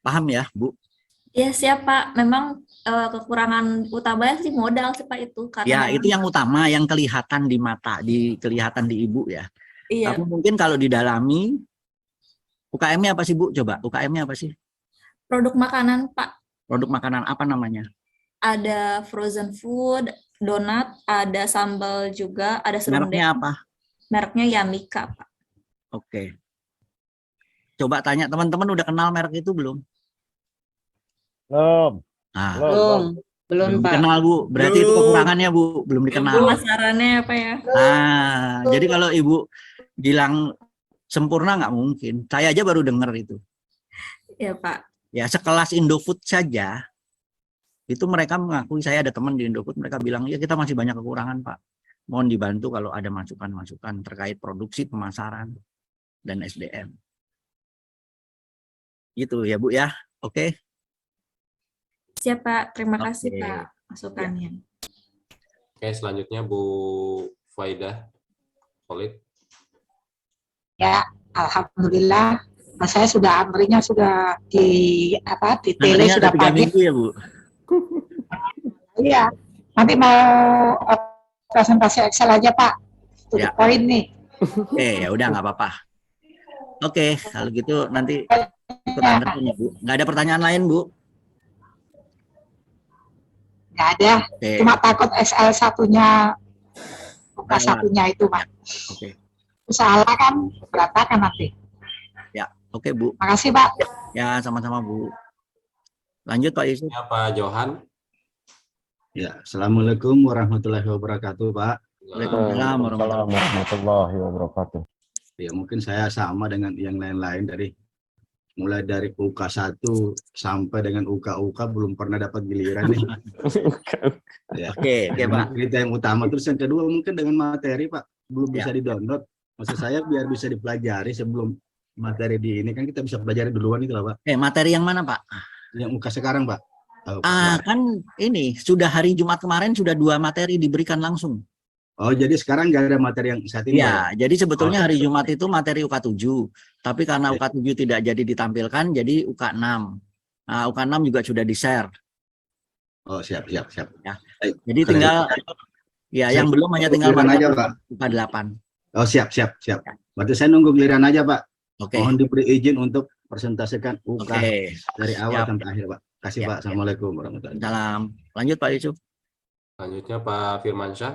Paham ya, Bu? Ya siap Pak, memang kekurangan utamanya sih modal sih Pak itu karena Ya, memang itu yang utama, yang kelihatan di mata, kelihatan di Ibu ya. Tapi iya mungkin kalau didalami, UKM-nya apa sih, Bu? Coba, UKM-nya apa sih? produk makanan Pak, Produk makanan apa namanya? ada frozen food, donat, ada sambal juga, ada Mereknya serundeng, apa? mereknya Yamika Pak. Oke. Coba tanya teman-teman udah kenal merek itu belum? Belum, Nah, belum, Belum, Bang. belum belum Pak. dikenal, Bu. Berarti itu Belum. kekurangannya, Bu. Belum dikenal. Pemasarannya apa ya? Nah, jadi kalau Ibu bilang sempurna nggak mungkin. Saya aja baru dengar itu. Ya Pak. Ya, sekelas Indofood saja, itu mereka mengakui, saya ada teman di Indofood, mereka bilang, ya kita masih banyak kekurangan, Pak. Mohon dibantu kalau ada masukan-masukan terkait produksi, pemasaran, dan SDM. Gitu ya, Bu ya. Oke. Siap Pak, terima kasih Oke. Pak masukannya. Oke, selanjutnya Bu Faidah Khalid. Ya, alhamdulillah. Saya sudah antrinya sudah di tele Antrinya sudah ada 3 pagi. minggu ya, Bu? Iya. Nanti mau presentasi Excel aja Pak. To the Ya. point nih. Ya udah nggak apa-apa. Oke, kalau gitu nanti ikut antrinya, Bu. Nggak ada pertanyaan lain, Bu? Nggak ada. Oke. Cuma takut SL satunya buka Lewat. satunya itu Pak. Oke. Salah kan berantakan nanti. Ya, oke, Bu. Makasih Pak. Ya, sama-sama, Bu. Lanjut, Pak Yusuf. Ya, Pak Johan. Ya, Assalamualaikum warahmatullahi wabarakatuh, Pak. Waalaikumsalam warahmatullahi wabarakatuh. Ya, mungkin saya sama dengan yang lain-lain mulai dari UK1 sampai dengan UK belum pernah dapat giliran nih. Ya. Oke, Pak. Cerita yang utama, terus yang kedua mungkin dengan materi, Pak, belum bisa di-download. Maksud saya biar bisa dipelajari sebelum materi di ini, kan kita bisa pelajari duluan itu lah, Pak. Materi yang mana, Pak? Yang UK sekarang, Pak. Kan ini sudah hari Jumat kemarin sudah 2 materi diberikan langsung. Oh, jadi sekarang nggak ada materi yang saat ini, Ya, Pak? jadi sebetulnya hari Jumat itu materi UK7, tapi karena UK7 tidak jadi ditampilkan, jadi UK6. Nah, UK6 juga sudah di-share. Oh, siap. Ya. Jadi tinggal, ya yang belum hanya tinggal giliran aja, Pak. UK8. Oh, siap. Berarti saya nunggu giliran aja, Pak. Oke. Mohon diberi izin untuk presentasikan UK Oke. dari awal Siap. sampai akhir, Pak. Kasih, Ya. Pak. Assalamualaikum warahmatullahi wabarakatuh. Salam. Lanjut, Pak Yusuf. Selanjutnya Pak Firmansyah.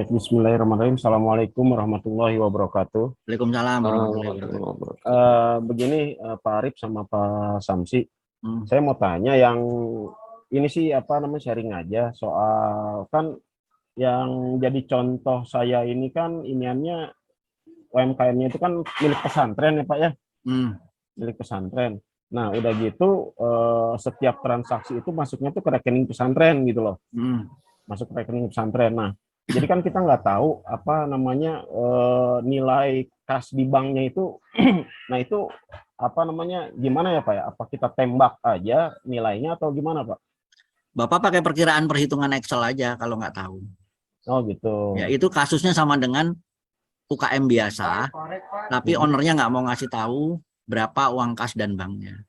Bismillahirrahmanirrahim. Assalamualaikum warahmatullahi wabarakatuh. Waalaikumsalam warahmatullahi wabarakatuh. Begini, Pak Arif sama Pak Samsi, Hmm. saya mau tanya yang ini sih sharing aja soal kan yang jadi contoh saya ini kan iniannya UMKM-nya itu kan milik pesantren ya Pak ya, milik pesantren. Nah udah gitu setiap transaksi itu masuknya tuh ke rekening pesantren gitu loh, masuk ke rekening pesantren. Nah jadi kan kita nggak tahu nilai kas di banknya itu, nah itu gimana ya Pak ya? Apa kita tembak aja nilainya atau gimana Pak? Bapak pakai perkiraan perhitungan Excel aja kalau nggak tahu. Oh gitu. Ya itu kasusnya sama dengan UKM biasa, tapi ownernya nggak mau ngasih tahu berapa uang kas dan banknya.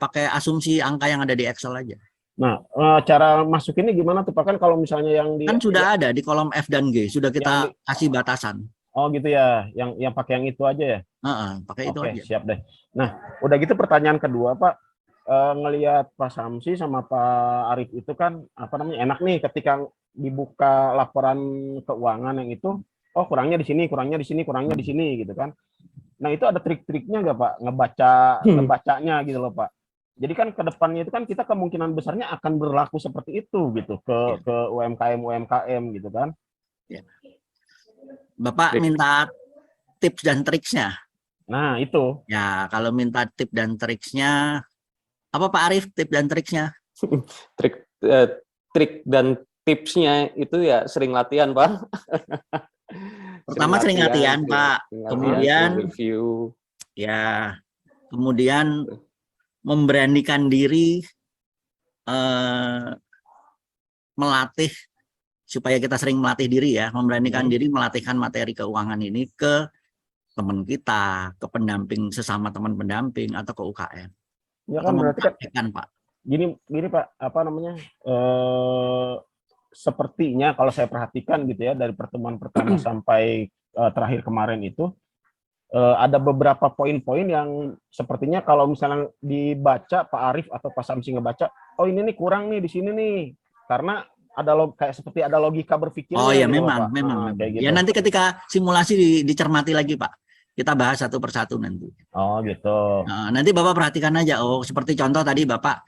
Pakai asumsi angka yang ada di Excel aja. Nah, cara masukinnya gimana tuh Pak? Kan kalau misalnya yang kan sudah ada di kolom F dan G, sudah kita kasih batasan. Oh gitu ya, yang pakai yang itu aja ya? Pakai itu aja. Siap deh. Nah, udah gitu pertanyaan kedua Pak, ngelihat Pak Samsi sama Pak Arif itu kan enak nih ketika dibuka laporan keuangan yang itu, oh kurangnya di sini, kurangnya di sini, kurangnya di sini gitu kan. Nah itu ada trik-triknya nggak Pak ngebacanya gitu loh Pak. Jadi kan ke depannya itu kan kita kemungkinan besarnya akan berlaku seperti itu gitu ke UMKM gitu kan. Ya. Bapak minta tips dan triksnya. Nah itu. Ya kalau minta tips dan triksnya, apa Pak Arif tips dan triksnya? Trik dan tipsnya itu ya sering latihan Pak. Pertama sering latihan Pak. Kemudian review. Ya, kemudian memberanikan diri melatih, supaya kita sering melatih diri ya, memberanikan diri melatihkan materi keuangan ini ke teman kita, ke pendamping sesama teman pendamping atau ke UKM. Ya Atau kan berarti kan mempraktekkan, Pak. gini Pak, apa namanya? Sepertinya kalau saya perhatikan gitu ya dari pertemuan pertama sampai terakhir kemarin itu ada beberapa poin-poin yang sepertinya kalau misalnya dibaca Pak Arief atau Pak Samsi ngebaca, oh ini nih kurang nih di sini nih, karena ada kayak seperti ada logika berpikirnya. Oh ya, gitu, memang. kayak gitu. Ya nanti ketika simulasi dicermati lagi, Pak. Kita bahas satu persatu nanti. Oh gitu. Nah, nanti Bapak perhatikan aja. Oh, seperti contoh tadi Bapak,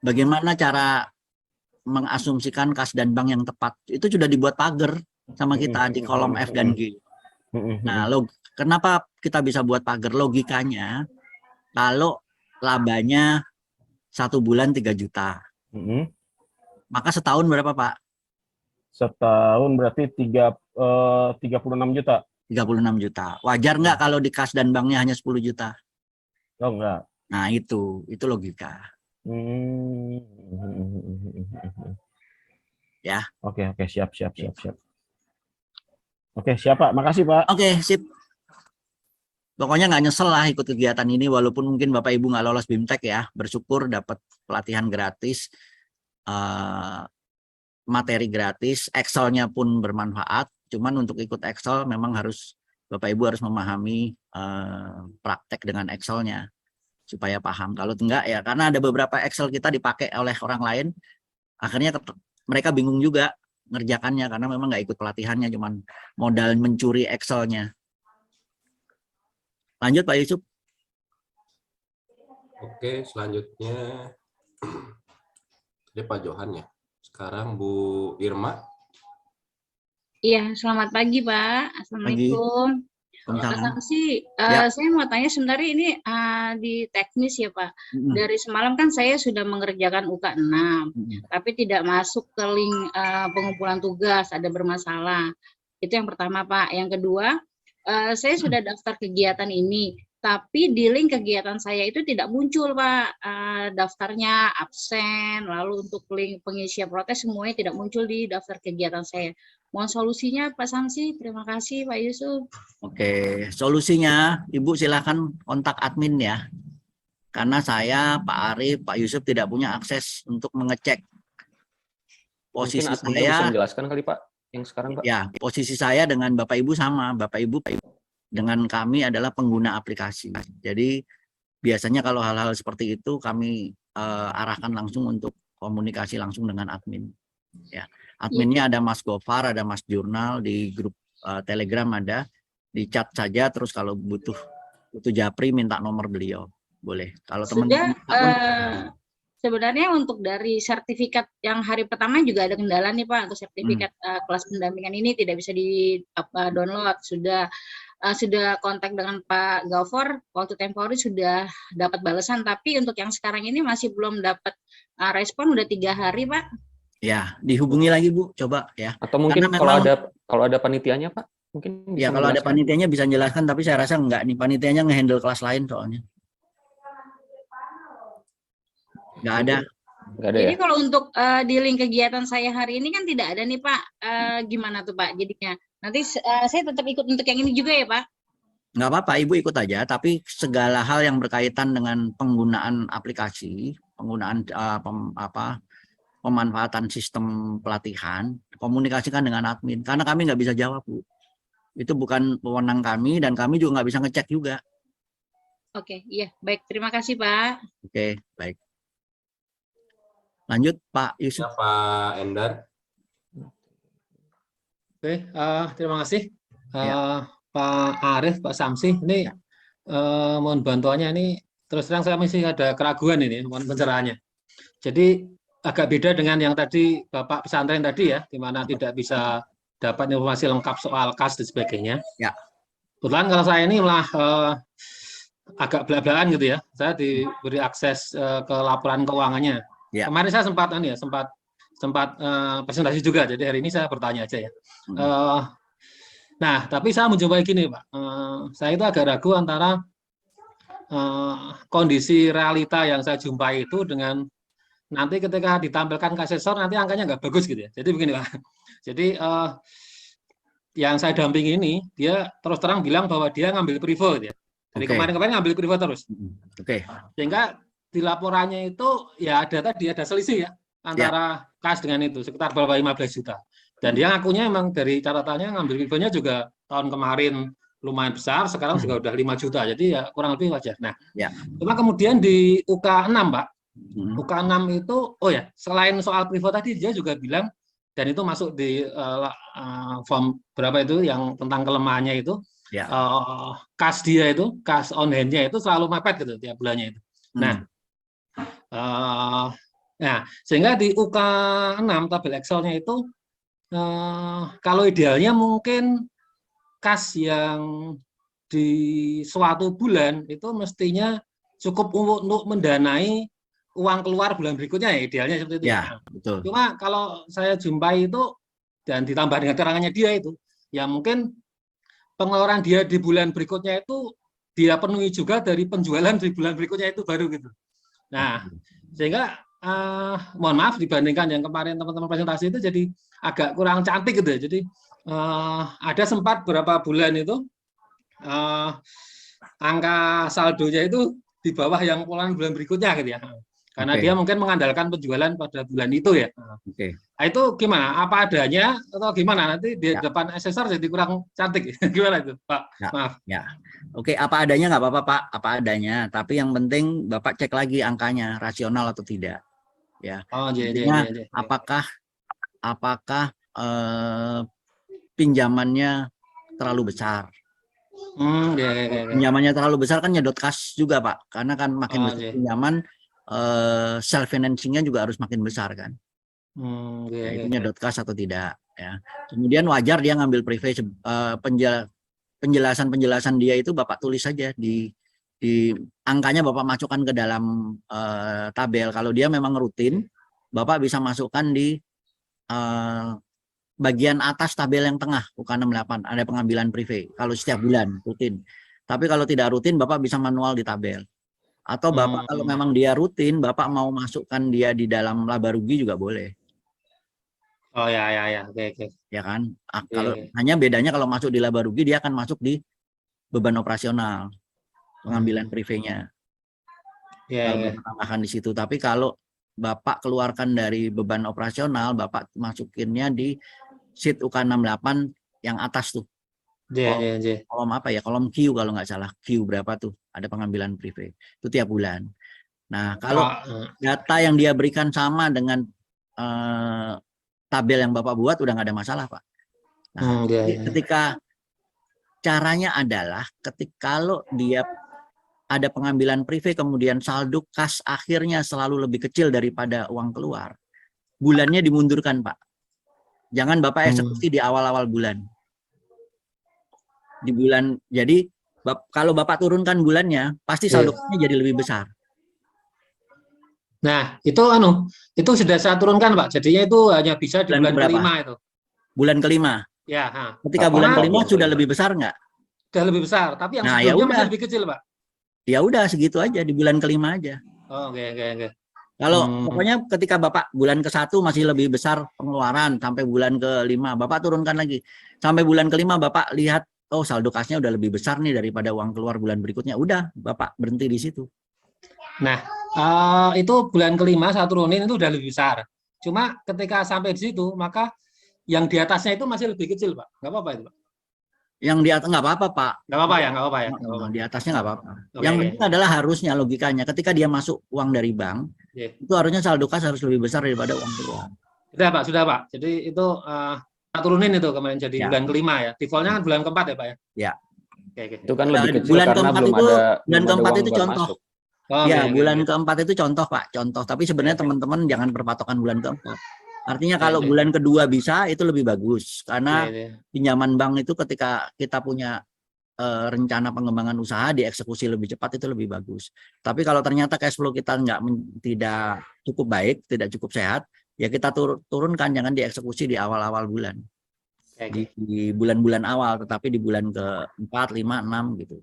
bagaimana cara mengasumsikan kas dan bank yang tepat. Itu sudah dibuat pagar sama kita di kolom F dan G. Nah, kenapa kita bisa buat pagar? Logikanya, kalau labanya 1 bulan 3 juta, maka setahun berapa, Pak? Setahun berarti 36 juta. 36 juta. Wajar nggak kalau di kas dan banknya hanya 10 juta? Oh enggak. Nah, itu logika. Ya. Oke, siap. Oke, siap Pak. Makasih Pak. Oke, sip. Pokoknya nggak nyesel lah ikut kegiatan ini, walaupun mungkin Bapak Ibu nggak lolos BIMTEK ya. Bersyukur dapat pelatihan gratis, materi gratis, Excel-nya pun bermanfaat. Cuman untuk ikut Excel memang Bapak Ibu harus memahami praktek dengan Excel-nya supaya paham. Kalau enggak ya, karena ada beberapa Excel kita dipakai oleh orang lain, akhirnya mereka bingung juga ngerjakannya karena memang nggak ikut pelatihannya, cuman modal mencuri Excel-nya. Lanjut Pak Yusuf. Oke, selanjutnya ini Pak Johan ya. Sekarang Bu Irma. Iya, selamat pagi Pak. Assalamualaikum. Pak Samsi, saya mau tanya sebenarnya ini di teknis ya Pak. Dari semalam kan saya sudah mengerjakan UK 6, tapi tidak masuk ke link pengumpulan tugas, ada bermasalah. Itu yang pertama Pak. Yang kedua, saya sudah daftar kegiatan ini, tapi di link kegiatan saya itu tidak muncul Pak, daftarnya absen, lalu untuk link pengisian protes semuanya tidak muncul di daftar kegiatan saya. Mohon solusinya Pak Samsi, terima kasih Pak Yusuf. Oke, solusinya Ibu silakan kontak admin ya. Karena saya, Pak Arief, Pak Yusuf tidak punya akses untuk mengecek. Posisi Mungkin adminnya bisa saya menjelaskan kali Pak yang sekarang Pak. ya, posisi saya dengan Bapak Ibu sama. Bapak Ibu dengan kami adalah pengguna aplikasi. Jadi biasanya kalau hal-hal seperti itu kami arahkan langsung untuk komunikasi langsung dengan admin. Ya, adminnya ada Mas Gofar, ada Mas Jurnal, di grup Telegram ada, di chat saja. Terus kalau butuh Japri minta nomor beliau, boleh. Kalau teman-teman sebenarnya untuk dari sertifikat yang hari pertama juga ada kendala nih Pak, untuk sertifikat kelas pendampingan ini tidak bisa di download. Sudah kontak dengan Pak Gofar, waktu temporary sudah dapat balasan, tapi untuk yang sekarang ini masih belum dapat respon, udah 3 hari Pak. Ya, dihubungi lagi Bu, coba ya. Atau mungkin kalau ada panitianya Pak, mungkin bisa ya kalau ada menjelaskan. panitianya bisa menjelaskan, tapi saya rasa enggak nih, panitianya ngehandle kelas lain soalnya. Enggak ada. Enggak ada Jadi ya? kalau untuk di link kegiatan saya hari ini kan tidak ada nih Pak, gimana tuh Pak jadinya? Nanti saya tetap ikut untuk yang ini juga ya Pak? Nggak apa-apa, Ibu ikut aja, tapi segala hal yang berkaitan dengan penggunaan aplikasi, penggunaan pemanfaatan sistem pelatihan, komunikasikan dengan admin, karena kami nggak bisa jawab Bu. Itu bukan wewenang kami, dan kami juga nggak bisa ngecek juga. Oke, iya, baik. Terima kasih Pak. Oke, baik. Lanjut Pak Yusuf. Pak Endar. Oke, terima kasih Ya. Pak Arief, Pak Samsi. Ini mohon bantuannya ini. Terus terang saya masih ada keraguan ini, mohon pencerahannya. Jadi agak beda dengan yang tadi Bapak pesantren tadi ya, di mana tidak bisa dapat informasi lengkap soal kas dan sebagainya. Ya. Kebetulan kalau saya ini malah agak belak-belakan gitu ya. Saya diberi akses ke laporan keuangannya. Ya. Kemarin saya sempat presentasi juga, jadi hari ini saya bertanya aja ya. Nah, tapi saya menjumpai gini Pak, saya itu agak ragu antara kondisi realita yang saya jumpai itu dengan nanti ketika ditampilkan ke asesor nanti angkanya nggak bagus gitu ya. Jadi begini Pak, jadi yang saya dampingi ini, dia terus terang bilang bahwa dia ngambil privo gitu ya. Dari Oke. kemarin-kemarin ngambil privo terus. Oke. Sehingga di laporannya itu ya ada selisih ya antara kas dengan itu sekitar berapa 15 juta. Dan dia ngakunya emang dari catatannya ngambil privonya juga tahun kemarin lumayan besar, sekarang juga udah 5 juta. Jadi ya kurang lebih wajar. Nah, cuma kemudian di UK 6, Pak. UK 6 itu, oh ya, selain soal privo tadi, dia juga bilang, dan itu masuk di form berapa itu, yang tentang kelemahannya itu, kas dia itu, kas on hand-nya itu selalu mepet gitu tiap bulannya itu. Nah, sehingga di UK 6, tabel Excel-nya itu, kalau idealnya mungkin kas yang di suatu bulan itu mestinya cukup untuk mendanai uang keluar bulan berikutnya ya, idealnya seperti itu. Ya, betul. Cuma kalau saya jumpai itu dan ditambah dengan keterangannya dia itu, ya mungkin pengeluaran dia di bulan berikutnya itu dia penuhi juga dari penjualan di bulan berikutnya itu baru gitu. Nah, sehingga mohon maaf dibandingkan yang kemarin teman-teman presentasi itu jadi agak kurang cantik gitu ya. Jadi ada sempat berapa bulan itu angka saldonya itu di bawah yang pengeluaran bulan berikutnya gitu ya. Karena dia mungkin mengandalkan penjualan pada bulan itu ya. Nah, itu gimana? Apa adanya atau gimana? Nanti di depan SSR jadi kurang cantik. Gimana itu, Pak? Maaf. Ya. Oke, apa adanya nggak apa-apa, Pak. Apa adanya. Tapi yang penting Bapak cek lagi angkanya rasional atau tidak. Ya. Oh, apakah pinjamannya terlalu besar? Pinjamannya terlalu besar kan nyedot kas juga, Pak. Karena kan makin besar pinjaman, self financingnya juga harus makin besar kan. Itu nyedot kas atau tidak ya. Kemudian wajar dia ngambil privé, penjelasan dia itu Bapak tulis saja di angkanya, Bapak masukkan ke dalam tabel. Kalau dia memang rutin, Bapak bisa masukkan di bagian atas tabel yang tengah UK68 ada pengambilan privé kalau setiap bulan rutin. Tapi kalau tidak rutin, Bapak bisa manual di tabel. Atau Bapak kalau memang dia rutin, Bapak mau masukkan dia di dalam laba rugi juga boleh. Oh ya, oke. Ya kan? Kalau hanya bedanya kalau masuk di laba rugi dia akan masuk di beban operasional, pengambilan privénya. Tambahkan di situ. Tapi kalau Bapak keluarkan dari beban operasional, Bapak masukinnya di sheet UK68 yang atas tuh. Kolom apa ya? Kolom Q kalau nggak salah. Q berapa tuh? Ada pengambilan privé. Itu tiap bulan. Nah, kalau data yang dia berikan sama dengan tabel yang Bapak buat, udah nggak ada masalah, Pak. Nah, ketika caranya adalah kalau dia ada pengambilan privé, kemudian saldo kas akhirnya selalu lebih kecil daripada uang keluar, bulannya dimundurkan, Pak. Jangan Bapak eksekusi di awal-awal bulan. Di bulan, jadi kalau Bapak turunkan bulannya, pasti saldo kasnya jadi lebih besar. Nah, itu sudah saya turunkan, Pak. Jadinya itu hanya bisa di bulan kelima itu. Bulan kelima. Ya. Ketika bulan kelima sudah lebih besar nggak? Sudah lebih besar, tapi yang sebelumnya masih lebih kecil, Pak. Ya udah segitu aja di bulan kelima aja. Oh, oke. Kalau pokoknya ketika Bapak bulan ke-1 masih lebih besar pengeluaran sampai bulan ke-5, Bapak turunkan lagi. Sampai bulan ke-5 Bapak lihat, oh saldo kasnya udah lebih besar nih daripada uang keluar bulan berikutnya. Udah, Bapak berhenti di situ. Nah, itu bulan kelima saya turunin itu udah lebih besar. Cuma ketika sampai di situ, maka yang di atasnya itu masih lebih kecil, Pak. Nggak apa-apa itu, Pak? Yang di atas nggak apa-apa, Pak. Nggak apa-apa ya. Di atasnya nggak apa-apa. Yang penting adalah harusnya logikanya ketika dia masuk uang dari bank, itu harusnya saldo kas harus lebih besar daripada uang keluar. Sudah, Pak. Jadi itu turunin itu kemarin jadi bulan kelima ya. Defaultnya kan bulan keempat ya, Pak ya? Ya. Oke. Itu kan lebih kecil bulan karena keempat belum itu, ada bulan keempat itu uang contoh. masuk. Bulan keempat itu contoh, Pak. Contoh. Tapi sebenarnya teman-teman jangan berpatokan bulan keempat. Artinya kalau bulan kedua bisa, itu lebih bagus. Karena pinjaman bank itu ketika kita punya rencana pengembangan usaha, dieksekusi lebih cepat itu lebih bagus. Tapi kalau ternyata cash flow kita tidak cukup baik, tidak cukup sehat, ya kita turunkan, jangan dieksekusi di awal-awal bulan. Di bulan-bulan awal, tetapi di bulan ke-4, 5, 6 gitu.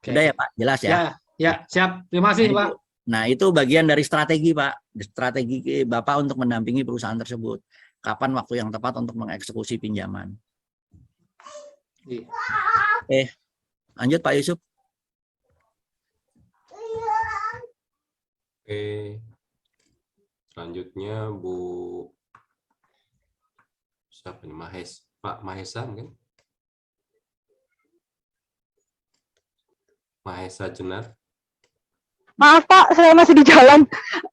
Sudah ya, Pak? Jelas ya? Ya, siap. Terima kasih, Pak. Nah, itu bagian dari strategi, Pak. Strategi Bapak untuk mendampingi perusahaan tersebut. Kapan waktu yang tepat untuk mengeksekusi pinjaman. Iya. Lanjut Pak Yusuf. Oke. Selanjutnya Bu siapa nih? Pak Mahesa mungkin? Mahesa Jenar. Maaf Pak, saya masih di jalan.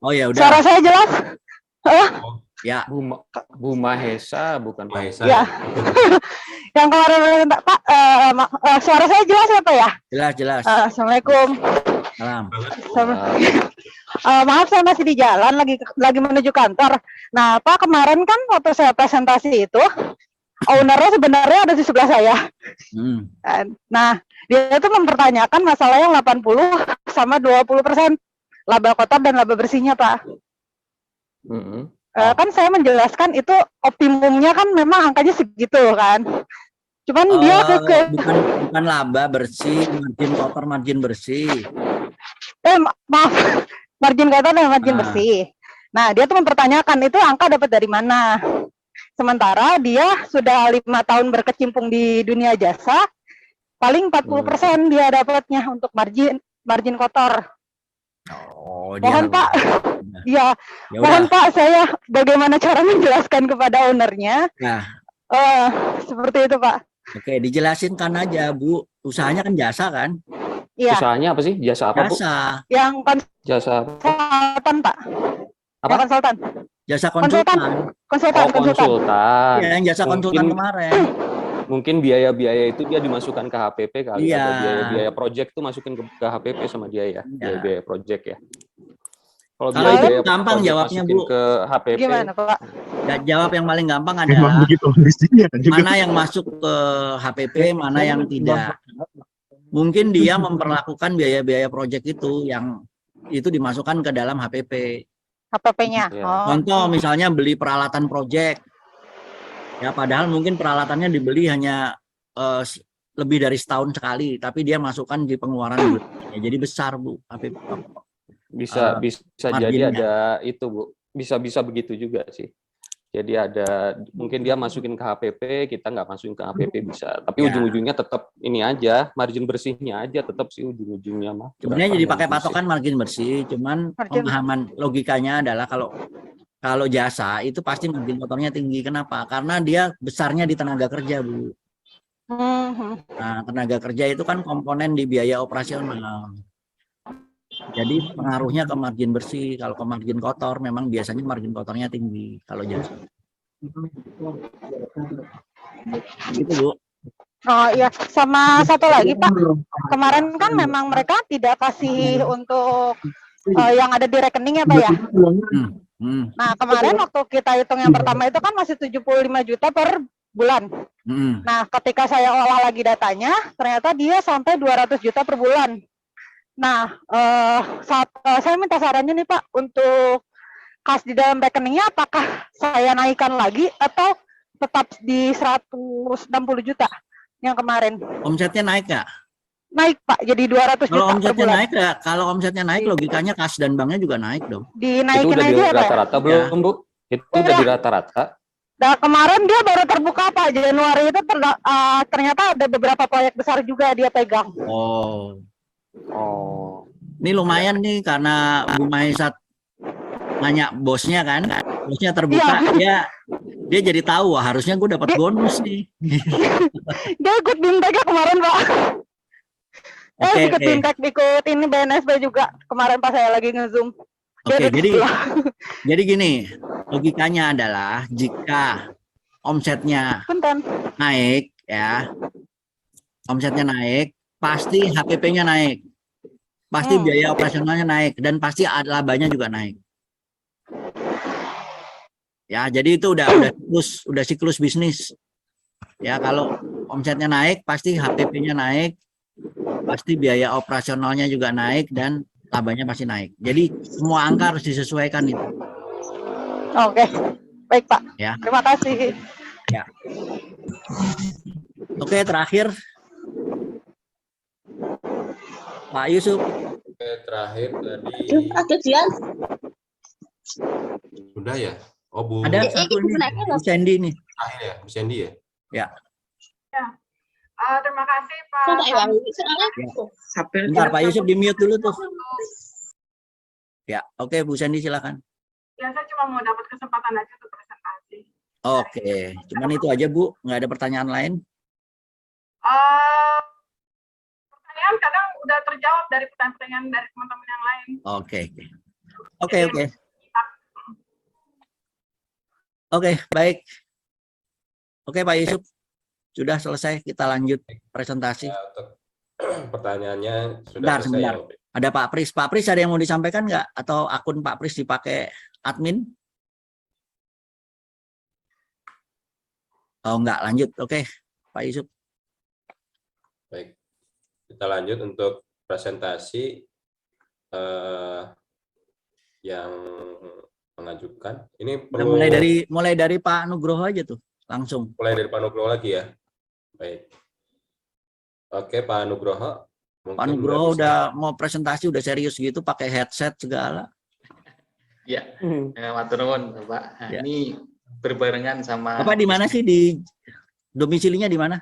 Oh ya udah. Suara saya jelas? Ya. Bu Mahesa bukan Pak. Mahesa. Ya. Yang kemarin Pak, suara saya jelas ya Pak ya? Jelas, jelas. Assalamualaikum. Salam. Maaf saya masih di jalan lagi menuju kantor. Nah Pak, kemarin kan waktu saya presentasi itu ownernya sebenarnya ada di sebelah saya. Nah dia itu mempertanyakan masalah yang 80 sama 20% laba kotor dan laba bersihnya Pak. Kan saya menjelaskan itu optimumnya kan memang angkanya segitu kan. Cuman dia bukan laba bersih, margin kotor, margin bersih. Maaf, margin kotor dan margin bersih. Nah, dia tuh mempertanyakan itu angka dapat dari mana. Sementara dia sudah 5 tahun berkecimpung di dunia jasa, paling 40% dia dapatnya untuk margin kotor. Oh, mohon Pak, ya, mohon Pak, saya bagaimana cara menjelaskan kepada ownernya? Nah, seperti itu Pak. Oke, dijelasin kan aja Bu, usahanya kan jasa kan? Iya. Usahanya apa sih? Jasa apa Bu? Jasa. Yang Jasa konsultan Pak. Apa? Yang konsultan. Jasa konsultan. Konsultan. Ya, yang jasa konsultan kemarin. Mungkin biaya-biaya itu dia dimasukkan ke HPP kali, Iya. atau biaya-biaya project itu masukin ke HPP sama dia ya, biaya-biaya project ya. Kalau biaya gampang jawabnya Bu. Ke HPP. Gimana Pak? Ya, jawab yang paling gampang adalah mana yang masuk ke HPP, mana yang tidak. Mungkin dia memperlakukan biaya-biaya project itu yang itu dimasukkan ke dalam HPP. HPP-nya. Contoh misalnya beli peralatan project. Ya padahal mungkin peralatannya dibeli hanya lebih dari setahun sekali, tapi dia masukkan di pengeluaran ya, jadi besar Bu. Bisa jadi ada itu Bu. Bisa begitu juga sih. Jadi ada mungkin dia masukin ke HPP, kita nggak masukin ke HPP bisa. Tapi ujung-ujungnya tetap ini aja, margin bersihnya aja tetap sih ujung-ujungnya mah. Sebenarnya jadi pakai patokan margin bersih, cuman pemahaman logikanya adalah kalau jasa itu pasti margin kotornya tinggi. Kenapa? Karena dia besarnya di tenaga kerja, Bu. Nah, tenaga kerja itu kan komponen di biaya operasional. Jadi pengaruhnya ke margin bersih. Kalau ke margin kotor, memang biasanya margin kotornya tinggi kalau jasa. Gitu Bu. Oh iya, sama satu lagi Pak. Kemarin kan memang mereka tidak kasih untuk yang ada di rekening ya Pak ya. Nah kemarin waktu kita hitung yang pertama itu kan masih 75 juta per bulan. Nah ketika saya olah lagi datanya, ternyata dia sampai 200 juta per bulan. Nah, saya minta sarannya nih Pak, untuk kas di dalam rekeningnya apakah saya naikkan lagi atau tetap di 160 juta yang kemarin? Omsetnya naik nggak? Naik Pak, jadi 200 juta per bulan. Naik ya, kalau omsetnya naik logikanya kas dan banknya juga naik dong. Dinaikin itu udah aja di ya Pak? rata-rata belum Bu? Itu udah di rata-rata. Nah, kemarin dia baru terbuka Pak, Januari itu ternyata ada beberapa proyek besar juga dia pegang. Ini lumayan nih karena Bu Mahesa nanya bosnya kan, bosnya terbuka, dia jadi tahu, wah harusnya gue dapat bonus nih. Dia ikut BIMTEK kemarin Pak. Ikut BIMTEK, ikut ini BNSB juga kemarin pas saya lagi nge-zoom. Jadi gini, logikanya adalah jika omsetnya naik ya, omsetnya naik, pasti HPP-nya naik. Pasti biaya operasionalnya naik dan pasti labanya juga naik. Ya, jadi itu udah siklus bisnis. Ya, kalau omsetnya naik, pasti HPP-nya naik, pasti biaya operasionalnya juga naik dan labanya pasti naik. Jadi semua angka harus disesuaikan itu. Oke, baik Pak. Ya. Terima kasih. Ya. Oke, terakhir Pak Yusuf. Oke, terakhir tadi. Sudah ya? Oh, Bu. Ada satu nih, Bu Sandy nih. Terakhir ya, Bu Sandy ya? Ya. Terima kasih Pak. Ya. Bentar, Pak Yusuf di mute dulu tuh. Ya, oke Bu Sandy silakan. Ya, saya cuma mau dapat kesempatan aja untuk presentasi. Oke, cuman itu aja Bu, nggak ada pertanyaan lain? Pertanyaan kadang udah terjawab dari pertanyaan dari teman-teman yang lain. Oke, baik. Oke Pak Yusuf, sudah selesai, kita lanjut presentasi. Ya, untuk pertanyaannya sudah Bentar, selesai ya. ada Pak Pris. Pak Pris ada yang mau disampaikan nggak? Atau akun Pak Pris dipakai admin? Oh enggak, lanjut. Oke, Pak Yusuf. Baik, kita lanjut untuk presentasi yang mengajukan. Ini Kita perlu mulai dari Pak Nugroho aja tuh, langsung. mulai dari Pak Nugroho lagi ya. Baik. Oke, Pak Nugroho. Pak Nugroho udah mau presentasi, udah serius gitu, pakai headset segala. Ya, matur nuwun Bapak. Nah, Ya. ini berbarengan sama. Bapak di mana sih, di domisilinya di mana?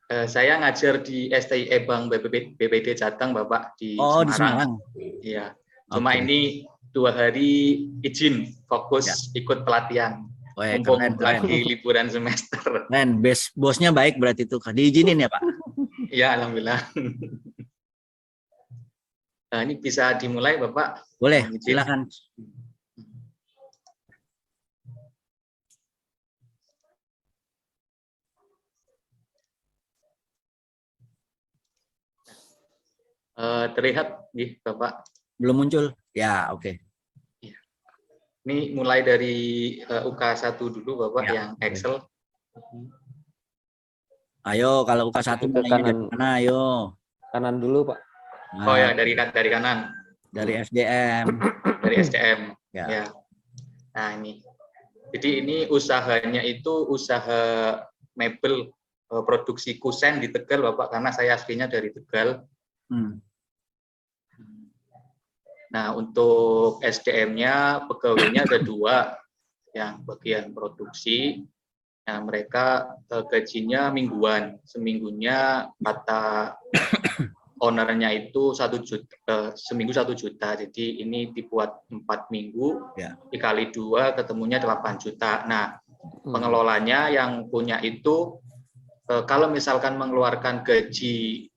Saya ngajar di STIE Bank BPD Jateng Bapak di Oh, Semarang. di Semarang. Iya. Cuma ini 2 hari izin fokus ikut pelatihan. Weh, Mumpung keren. lagi liburan semester. Keren, bosnya baik berarti itu. Diizinin ya Pak? Ya, alhamdulillah. Nah, ini bisa dimulai Bapak. Boleh, silakan. Terlihat nih Bapak. Belum muncul? Ya, oke. Ini mulai dari UK1 dulu Bapak Ya. yang Excel. Ayo, kalau UK1 Ke mulainya dari kanan. mana? Ayo. Kanan dulu, Pak. Nah, Oh ya, dari kanan. dari SDM. Dari SDM. Ya. Ya. Nah, ini. Jadi ini usahanya itu usaha mebel produksi kusen di Tegal Bapak, karena saya aslinya dari Tegal. Nah, untuk SDM-nya pegawainya ada 2, yang bagian produksi. Nah, mereka gajinya mingguan, seminggunya kata ownernya itu 1 juta, seminggu 1 juta. Jadi ini dibuat 4 minggu, dikali 2 ketemunya 8 juta. Nah, pengelolanya yang punya itu kalau misalkan mengeluarkan gaji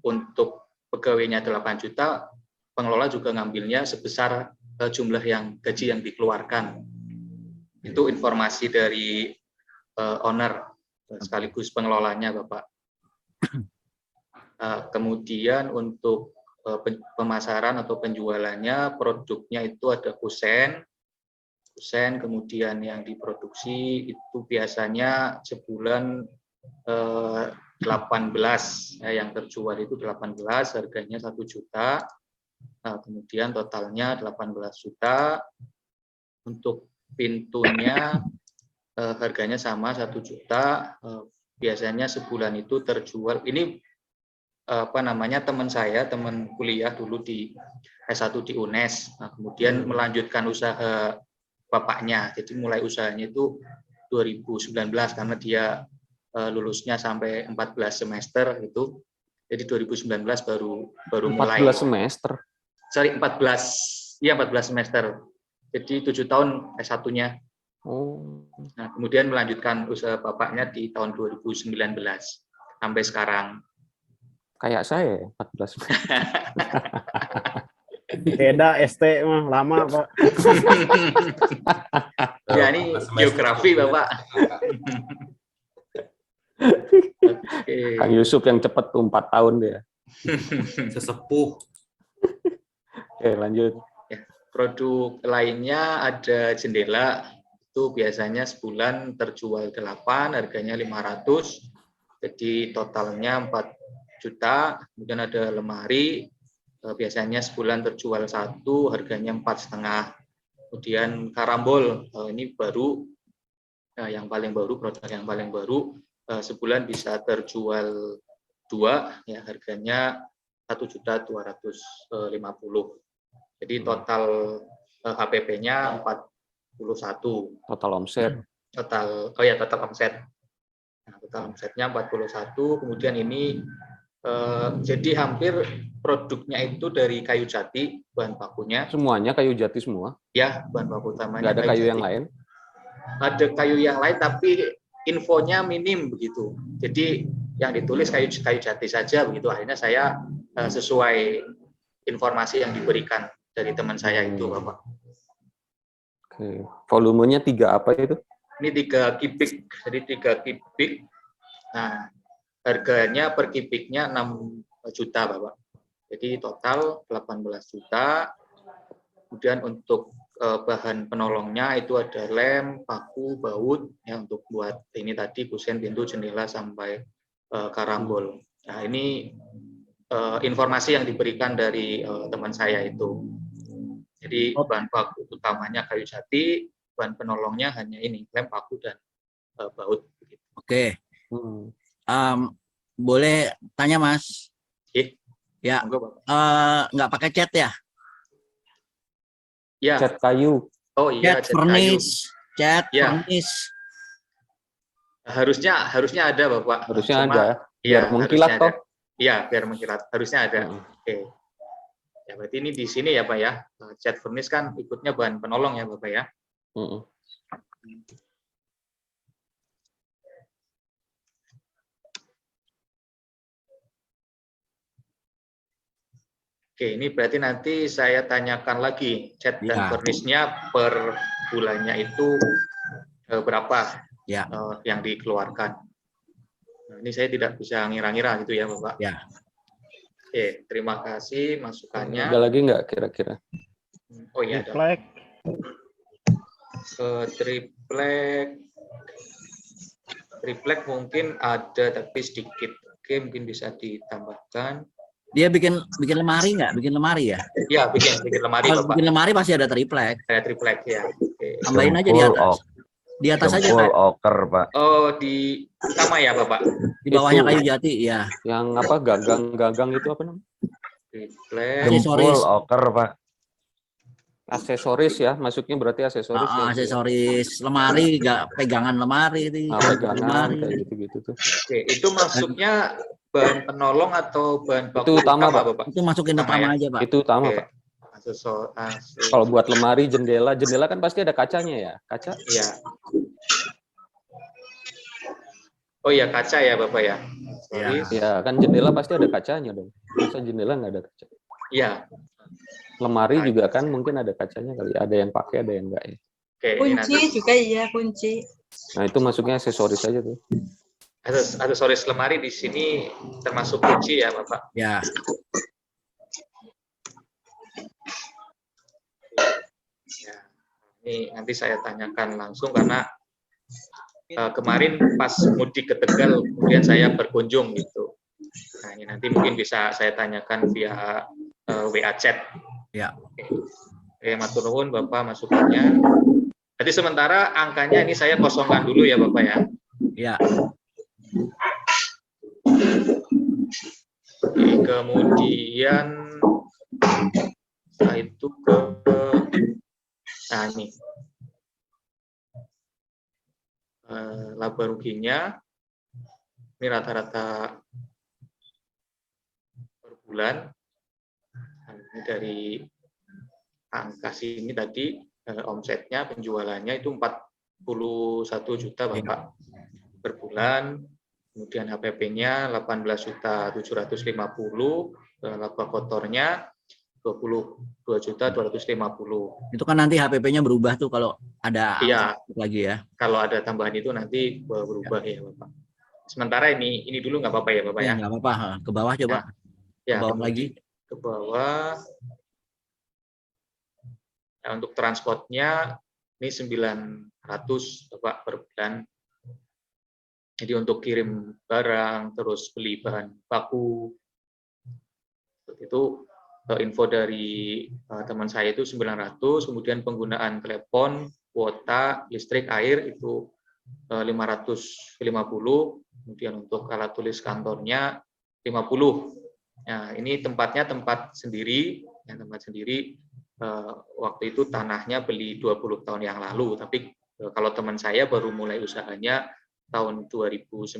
untuk pegawainya 8 juta, pengelola juga ngambilnya sebesar jumlah yang gaji yang dikeluarkan. Itu informasi dari owner sekaligus pengelolanya, Bapak. Kemudian untuk pemasaran atau penjualannya, produknya itu ada kusen, kemudian yang diproduksi itu biasanya sebulan 18, yang terjual itu 18, harganya 1 juta. Nah, kemudian totalnya 18 juta. Untuk pintunya harganya sama 1 juta. Biasanya sebulan itu terjual. Ini teman saya, teman kuliah dulu di S1 di UNES. Nah, kemudian melanjutkan usaha bapaknya. Jadi mulai usahanya itu 2019 karena dia lulusnya sampai 14 semester itu. Jadi 2019 baru mulai. 14 semester. Sorry, 14 semester. Jadi 7 tahun S1-nya. Oh. Nah, kemudian melanjutkan usaha bapaknya di tahun 2019 sampai sekarang. Kayak saya 14 semester. Beda ST mah lama, Pak. Ya, ini geografi, Bapak. Okay. Kang Yusuf yang cepat tuh 4 tahun dia. Sesepuh. Oke, lanjut. Ya, produk lainnya ada jendela. Itu biasanya sebulan terjual 8, harganya 500. Jadi totalnya 4 juta. Kemudian ada lemari, biasanya sebulan terjual 1, harganya 4,5. Kemudian karambol, ini baru, yang paling baru, produk yang paling baru, sebulan bisa terjual 2, ya harganya 1.250.000. Jadi total HPP-nya 41. Total omset. Total omset. Nah, total omsetnya 41, kemudian ini jadi hampir produknya itu dari kayu jati, bahan bakunya. Semuanya kayu jati semua? Ya, bahan baku utamanya. Nggak ada kayu yang lain? Ada kayu yang lain, tapi infonya minim begitu. Jadi yang ditulis kayu jati saja begitu. Akhirnya saya sesuai informasi yang diberikan dari teman saya itu, Bapak. Oke. Volumenya 3 apa itu? Ini 3 kubik, jadi 3 kubik. Nah, harganya per kubiknya 6 juta, Bapak. Jadi total 18 juta. Kemudian untuk bahan penolongnya itu ada lem, paku, baut, ya untuk buat ini tadi kusen, pintu, jendela sampai karambol. Nah, ini informasi yang diberikan dari teman saya itu. Jadi bahan baku utamanya kayu jati, bahan penolongnya hanya ini, lem, paku, dan baut. Oke. Boleh tanya, Mas? Ya. Nggak pakai cat ya? Ya. Cat kayu. Oh iya, cat furnish, cat furnish. Harusnya ada, Bapak. Harusnya Cuma, ada. Biar ya, mengkilat toh. Iya, biar mengkilat. Harusnya ada. Oke. Ya, berarti ini di sini ya, Pak ya. Cat furnish kan ikutnya bahan penolong ya, Bapak ya. Oke, ini berarti nanti saya tanyakan lagi cat dan furnish-nya per bulannya itu berapa yang dikeluarkan. Nah, ini saya tidak bisa ngira-ngira gitu ya, Bapak. Ya. Oke, terima kasih masukannya. Ada lagi nggak kira-kira? Oh iya, ada. Triplek mungkin ada tapi sedikit. Oke, mungkin bisa ditambahkan. Dia bikin lemari nggak? Bikin lemari ya? Iya, bikin lemari, Kalau Bapak. bikin lemari pasti ada triplek. Ada triplek ya. Oke. Tambahin aja di atas. Di atas aja, Pak. Oker, Pak. Oh, di utama ya, Bapak. Di bawahnya kayu jati, ya. Yang apa? Gagang itu apa namanya? Triplek. Aksesoris. Oker, Pak. Aksesoris ya, masuknya berarti aksesoris. Aksesoris lemari, nggak pegangan lemari itu. Pegangan kayak gitu-gitu tuh. Oke, itu masuknya bahan penolong atau bahan baku itu utama, Bapak? Itu masukin utama aja, Pak. Itu utama, Pak. Kalau buat lemari, jendela kan pasti ada kacanya ya, kaca? Iya. Oh iya, kaca ya, Bapak ya. Ya, kan jendela pasti ada kacanya dong. Masa jendela nggak ada kaca? Iya. Lemari juga kan mungkin ada kacanya kali. Ada yang pakai, ada yang enggak ya. Oke, kunci juga iya, kunci. Nah, itu masuknya aksesoris aja tuh. Aksesoris lemari di sini termasuk kunci ya, Bapak? Ya. Ya. Ini nanti saya tanyakan langsung karena kemarin pas mudik ke Tegal, kemudian saya berkunjung gitu. Nah, ini nanti mungkin bisa saya tanyakan via WA chat. Ya. Oke, matur nuwun Bapak masukannya. Jadi sementara angkanya ini saya kosongkan dulu ya, Bapak ya. Ya. Kemudian setelah itu nah ini laba ruginya ini rata-rata per bulan. Nah, ini dari angka sini tadi omsetnya penjualannya itu 41 juta Bapak per bulan. Kemudian HPP-nya 18.750, laba kotornya 22.250. Itu kan nanti HPP-nya berubah tuh kalau ada lagi ya. Kalau ada tambahan itu nanti berubah ya Bapak. Sementara ini dulu nggak apa-apa ya Bapak ya? Nggak apa-apa. Ke bawah coba. Ya, ke bawah lagi. Ke bawah. Nah, untuk transportnya ini 900 Bapak per bulan. Jadi untuk kirim barang, terus beli bahan baku, itu info dari teman saya itu 900, kemudian penggunaan telepon, kuota, listrik, air itu 550, kemudian untuk alat tulis kantornya 50. Nah, ini tempatnya tempat sendiri, waktu itu tanahnya beli 20 tahun yang lalu, tapi kalau teman saya baru mulai usahanya tahun 2019.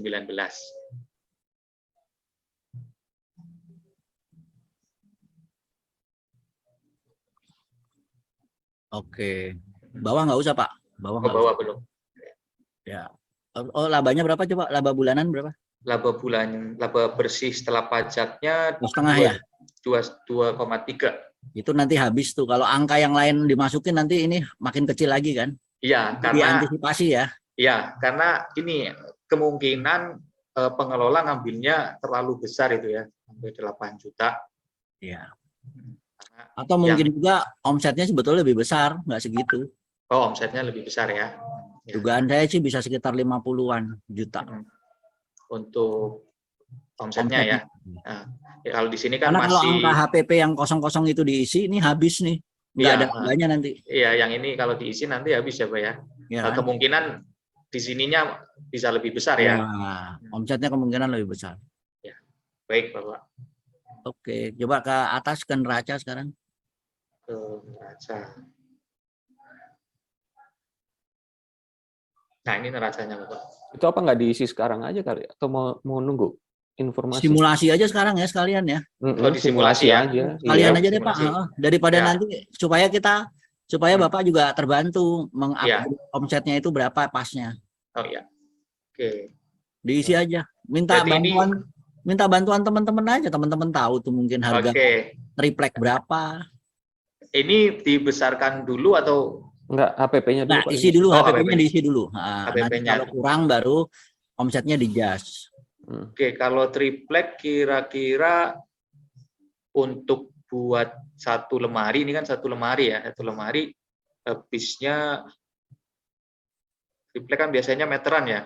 Oke. Bawah nggak usah, Pak. Bawah Ke nggak bawah usah. belum. Ya. Oh, labanya berapa coba? Laba bulanan berapa? Laba bersih setelah pajaknya 2,5 ya? 2,3. Itu nanti habis tuh. Kalau angka yang lain dimasukin nanti ini makin kecil lagi kan? Iya, Jadi karena antisipasi ya. ya, karena ini kemungkinan pengelola ngambilnya terlalu besar itu ya, sampai 8 juta. Iya. Atau mungkin juga omsetnya sebetulnya lebih besar, nggak segitu. Oh, omsetnya lebih besar ya. Dugaan saya sih bisa sekitar 50-an juta. Untuk omsetnya ya. Nah, ya kalau di sini kan Karena kalau masih angka HPP yang kosong-kosong itu diisi, ini habis nih. Nggak iya, ada labanya nanti. Iya, yang ini kalau diisi nanti habis ya, Pak ya. Ya, kan? Kemungkinan di sininya bisa lebih besar ya. Omsetnya kemungkinan lebih besar. Ya. Baik, Bapak. Oke, coba ke atas ke neraca sekarang. Ke neraca. Nah, ini neracanya, Bapak. Itu apa nggak diisi sekarang aja kali? Atau mau nunggu informasi? Simulasi aja sekarang ya sekalian ya. Oh, disimulasi ya. aja. Sekalian Iya. aja deh Pak. Daripada Ya. nanti supaya Bapak juga terbantu mengupdate omsetnya itu berapa pasnya. Oh ya. Oke. Diisi aja. Minta Berarti bantuan teman-teman aja. Teman-teman tahu tuh mungkin harga triplek berapa. Ini dibesarkan dulu atau enggak HPP-nya dulu? Nah, isi dulu, HPP-nya diisi dulu. Nanti HPP-nya. kalau kurang baru omsetnya dijust. Oke, kalau triplek kira-kira untuk buat satu lemari, ini kan satu lemari ya, satu lemari habisnya triplek kan biasanya meteran ya.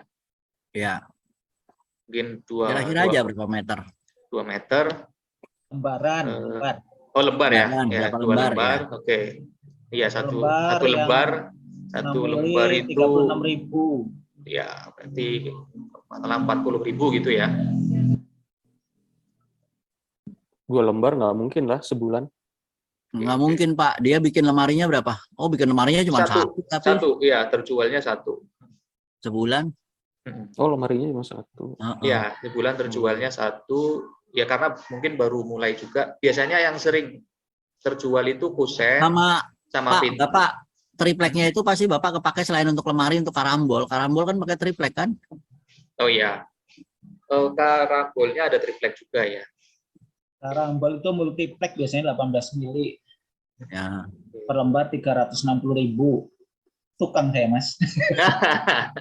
Ya. Mungkin Kira-kira aja berapa meter? 2 meter. Lembaran. Oh, lembar ya? Ya, 2 lembar, lembar. ya. Oke. Iya, satu lembar lembar itu 36.000. ya, berarti masalah 40.000 gitu ya. 2 lembar nggak mungkin lah sebulan. Nggak mungkin Pak, dia bikin lemarinya berapa? Oh, bikin lemarinya cuma satu. Satu, iya, terjualnya satu. Sebulan? Oh, lemarinya cuma satu. Ya, sebulan terjualnya satu. Ya karena mungkin baru mulai juga. Biasanya yang sering terjual itu kusen sama Pak, pintu. Bapak tripleknya itu pasti Bapak kepake selain untuk lemari, untuk karambol. Karambol kan pakai triplek kan? Oh iya. Karambolnya ada triplek juga ya. Karambol itu multiplek biasanya 18 mili. Ya. Per lembar 360.000. Tukang saya, Mas.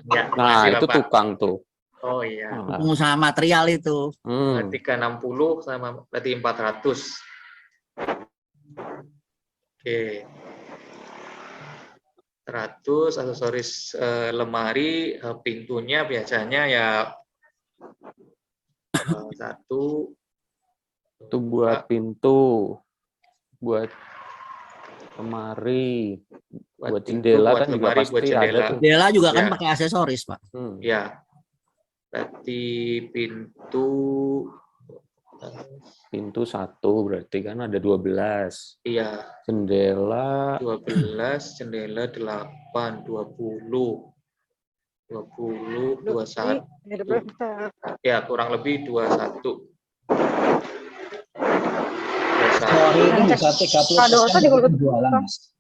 Ya, Nah, itu Bapak. tukang tuh. Oh iya. Pengusaha material itu. 360 sama berarti 400. Oke. 100 aksesoris lemari, pintunya biasanya ya satu. Itu buat pintu, buat lemari, buat jendela kan juga pasti ada tuh. Jendela juga kan pakai aksesoris, Pak. Ya. Berarti pintu 1 berarti kan ada 12. Iya. Jendela 12, jendela 8, 20. 20, 21. Ya, kurang lebih 21. Sorry, ini bisa 30% jualan, Mas.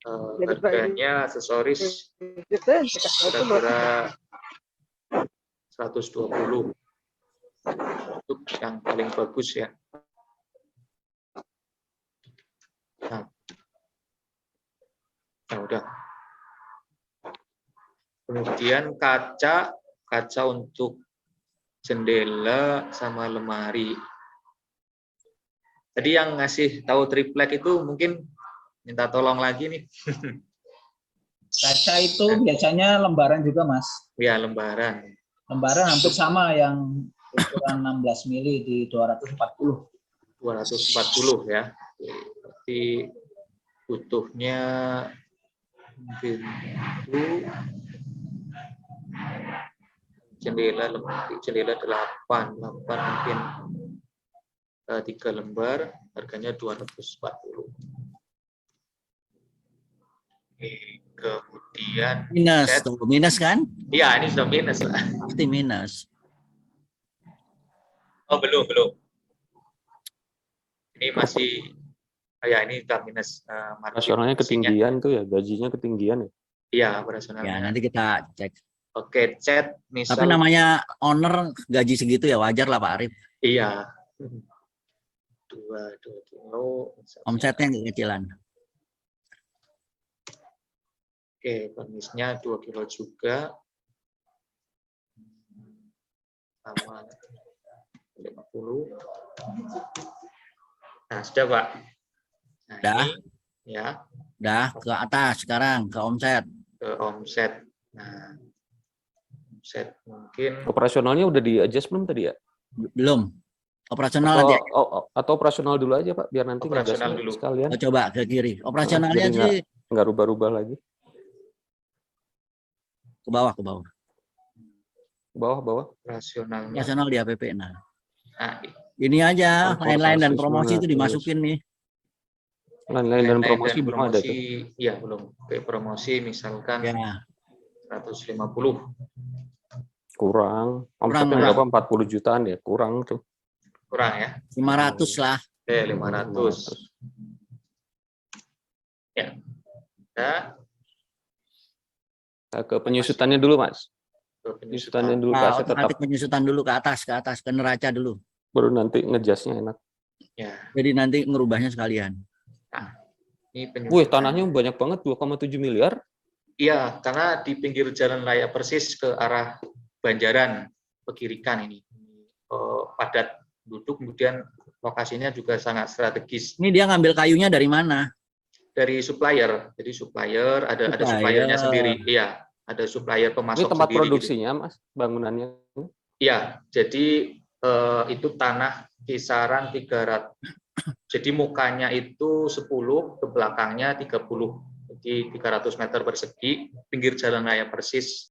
Harganya aksesoris kira-kira 120. Itu yang paling bagus ya. Nah, udah. Kemudian kaca untuk jendela sama lemari. Tadi yang ngasih tahu triplek itu mungkin minta tolong lagi nih. Kaca itu biasanya lembaran juga, Mas. Ya, lembaran. Lembaran hampir sama yang ukuran 16 mili di 240. 240 ya. Berarti butuhnya pintu, jendela 8 mungkin 3 lembar, harganya 240. Kemudian Minus, set. tuh, minus kan? Iya, ini sudah minus lah. Pasti minus. Oh, belum. Ini masih, ya ini sudah minus. Operasionalnya ketinggian tuh ya, gajinya ketinggian ya. Iya, operasionalnya. Ya, nanti kita cek. Oke, chat misal. Tapi namanya owner gaji segitu ya wajar lah Pak Arif. Iya. 2 kilo. Omsetnya kecilan. Oke, permisnya 2 kilo juga. Sama 50. Nah, sudah Pak. Nah, Dah. ini, ya. Dah ke atas sekarang ke omset. Ke omset. Nah, omset mungkin. Operasionalnya udah di adjust belum tadi ya? Belum. Operasional nanti. Atau operasional dulu aja Pak, biar nanti Operasional dulu sekalian. Oh, coba ke kiri. Operasionalnya Jadi sih nggak rubah-rubah lagi. ke bawah, ke bawah. Bawah. Operasionalnya. Operasional di APP. Nah, Nah, ini aja lain-lain dan Transportasi promosi itu 900. dimasukin nih. Lain-lain dan promosi belum ada tuh. Iya, belum. Oke, promosi misalkan Ya. 150. Kurang. Kurang, Omsetnya berapa? 40 jutaan ya, kurang tuh. Kurang ya. 500 lah. Oke, 500. Ya. Nah, Ke penyusutannya dulu Mas. Penyusutannya dulu Pak, saya tetap Otomatis penyusutan dulu ke atas, ke neraca dulu. baru nanti ngejasnya enak. ya. Jadi nanti ngerubahnya sekalian. Nah, ini Wih, penyusutan. tanahnya banyak banget, 2,7 miliar. Iya, karena di pinggir jalan raya persis ke arah Banjaran, Pegirikan ini. Padat penduduk, kemudian lokasinya juga sangat strategis. Ini dia ngambil kayunya dari mana? Dari supplier. Jadi supplier, ada suppliernya sendiri. Iya, ada supplier pemasok Ini tempat sendiri. produksinya Mas, bangunannya. Iya, jadi itu tanah kisaran 300. Jadi mukanya itu 10, ke belakangnya 30. Jadi 300 meter persegi, pinggir jalan raya persis